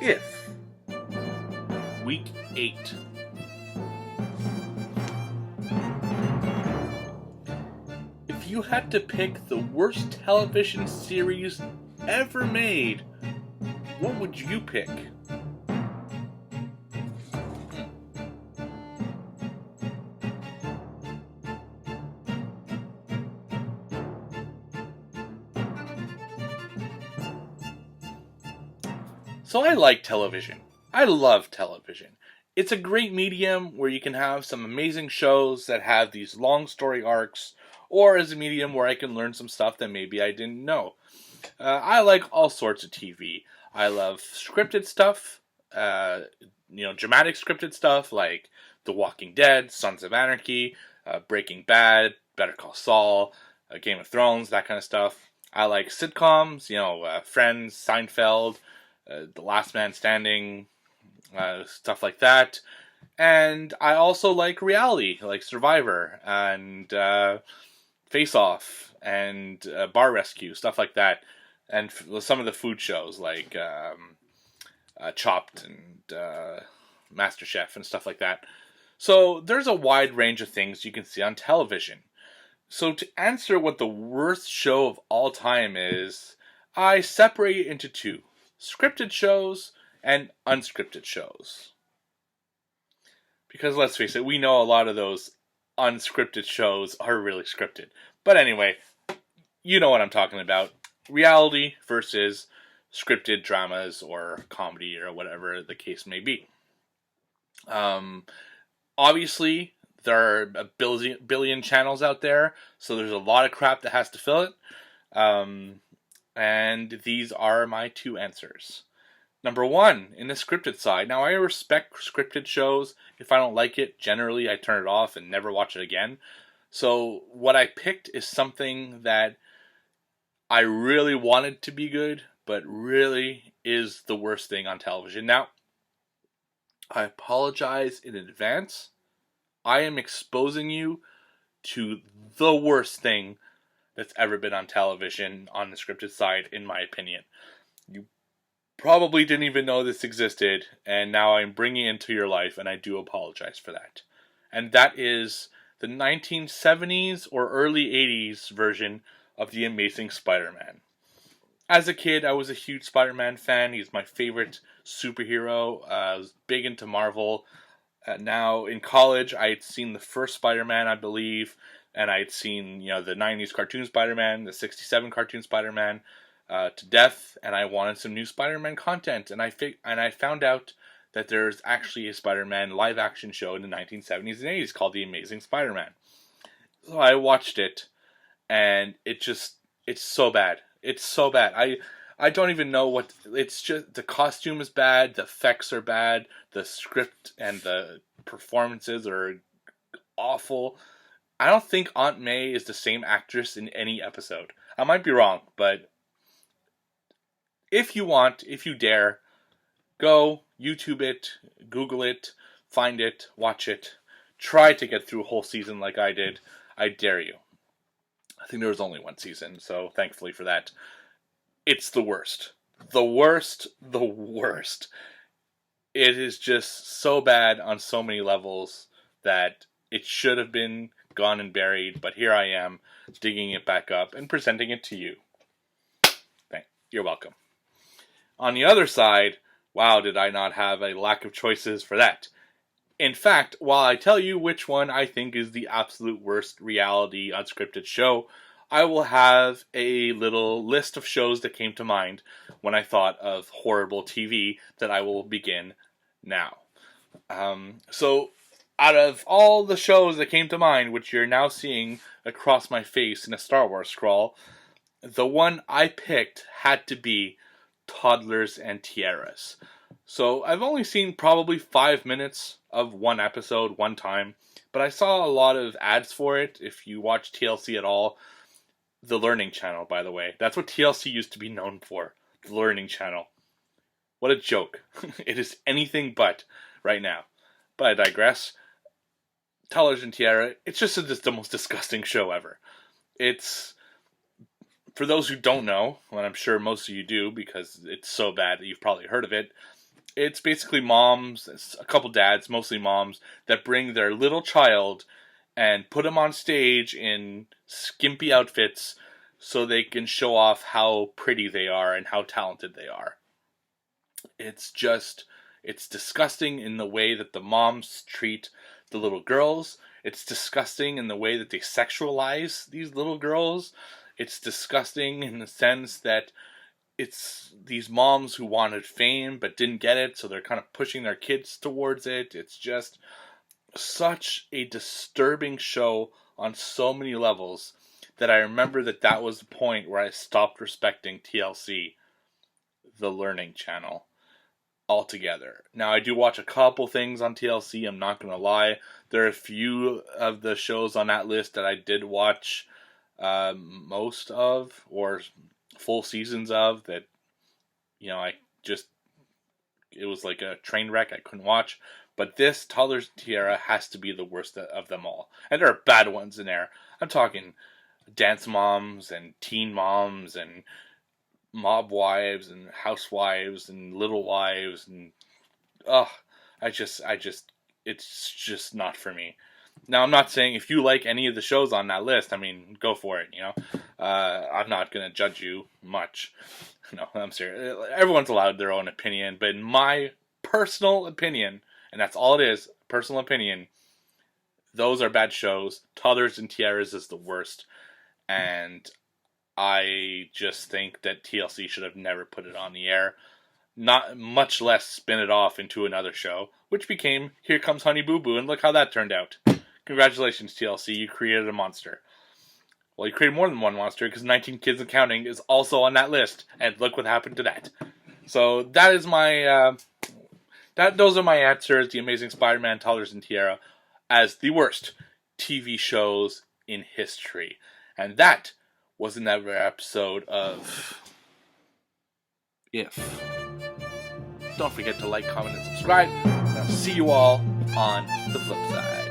If week 8, if you had to pick the worst television series ever made, what would you pick? So I like television. I love television. It's a great medium where you can have some amazing shows that have these long story arcs, or as a medium where I can learn some stuff that maybe I didn't know. I like all sorts of TV. I love scripted stuff, uh, dramatic scripted stuff like The Walking Dead, Sons of Anarchy, Breaking Bad, Better Call Saul, Game of Thrones, that kind of stuff. I like sitcoms, Friends, Seinfeld, The Last Man Standing, stuff like that. And I also like reality, like Survivor and Face Off and Bar Rescue, stuff like that. And some of the food shows like Chopped and MasterChef and stuff like that. So there's a wide range of things you can see on television. So to answer what the worst show of all time is, I separate it into two: scripted shows and unscripted shows. Because let's face it, we know a lot of those unscripted shows are really scripted. But anyway, you know what I'm talking about. Reality versus scripted dramas or comedy or whatever the case may be. Um, Obviously, there are a billion channels out there, so there's a lot of crap that has to fill it. Um, and these are my two answers. Number one, in the scripted side. Now, I respect scripted shows. If I don't like it, generally I turn it off and never watch it again. So, what I picked is something that I really wanted to be good, but really is the worst thing on television. Now, I apologize in advance. I am exposing you to the worst thing that's ever been on television on the scripted side, in my opinion. You probably didn't even know this existed, and now I'm bringing it into your life, and I do apologize for that. And that is the 1970s or early 80s version of The Amazing Spider-Man. As a kid, I was a huge Spider-Man fan. He's my favorite superhero. I was big into Marvel. Now, in college, I had seen the first Spider-Man, I believe, and I had seen, the 90s cartoon Spider-Man, the 67 cartoon Spider-Man, to death, and I wanted some new Spider-Man content, and I found out that there's actually a Spider-Man live-action show in the 1970s and 80s called The Amazing Spider-Man. So I watched it, and it's so bad. It's so bad. I don't even know what, it's just, the costume is bad, the effects are bad, the script and the performances are awful. I don't think Aunt May is the same actress in any episode. I might be wrong, but if you want, if you dare, go YouTube it, Google it, find it, watch it, try to get through a whole season like I did. I dare you. I think there was only one season, so thankfully for that. It's the worst. The worst, the worst. It is just so bad on so many levels that it should have been gone and buried, but here I am, digging it back up and presenting it to you. You're welcome. On the other side, wow, did I not have a lack of choices for that. In fact, while I tell you which one I think is the absolute worst reality unscripted show, I will have a little list of shows that came to mind when I thought of horrible TV that I will begin now. So, out of all the shows that came to mind, which you're now seeing across my face in a Star Wars scroll, the one I picked had to be Toddlers and Tiaras. So I've only seen probably 5 minutes of one episode one time, but I saw a lot of ads for it. If you watch TLC at all, the Learning Channel, by the way, that's what TLC used to be known for. The Learning Channel. What a joke. It is anything but right now. But I digress. Toddlers and Tiara, it's just the most disgusting show ever. It's, for those who don't know, and I'm sure most of you do because it's so bad that you've probably heard of it, It's basically moms, a couple dads, mostly moms, that bring their little child and put them on stage in skimpy outfits so they can show off how pretty they are and how talented they are. It's just, it's disgusting in the way that the moms treat the little girls. It's disgusting in the way that they sexualize these little girls. It's disgusting in the sense that it's these moms who wanted fame but didn't get it, so they're kind of pushing their kids towards it. It's just such a disturbing show on so many levels that I remember that was the point where I stopped respecting TLC, the Learning Channel, altogether. Now, I do watch a couple things on TLC, I'm not going to lie. There are a few of the shows on that list that I did watch most of, or full seasons of, that, you know, it was like a train wreck, I couldn't watch. But this, Toddlers and Tiara, has to be the worst of them all. And there are bad ones in there. I'm talking Dance Moms and Teen Moms and Mob Wives and Housewives and Little Wives and it's just not for me. Now, I'm not saying if you like any of the shows on that list, I mean, go for it, you know. I'm not going to judge you much. No, I'm serious. Everyone's allowed their own opinion, but in my personal opinion, and that's all it is, personal opinion, those are bad shows. Toddlers and Tiaras is the worst. And I just think that TLC should have never put it on the air. Not much less spin it off into another show, which became Here Comes Honey Boo Boo, and look how that turned out. Congratulations, TLC, you created a monster. Well, you created more than one monster, because 19 Kids and Counting is also on that list, and look what happened to that. So that is my, those are my answers, The Amazing Spider-Man, Toddlers and Tiara, as the worst TV shows in history. And that was another episode of If. Don't forget to like, comment, and subscribe. And I'll see you all on the flip side.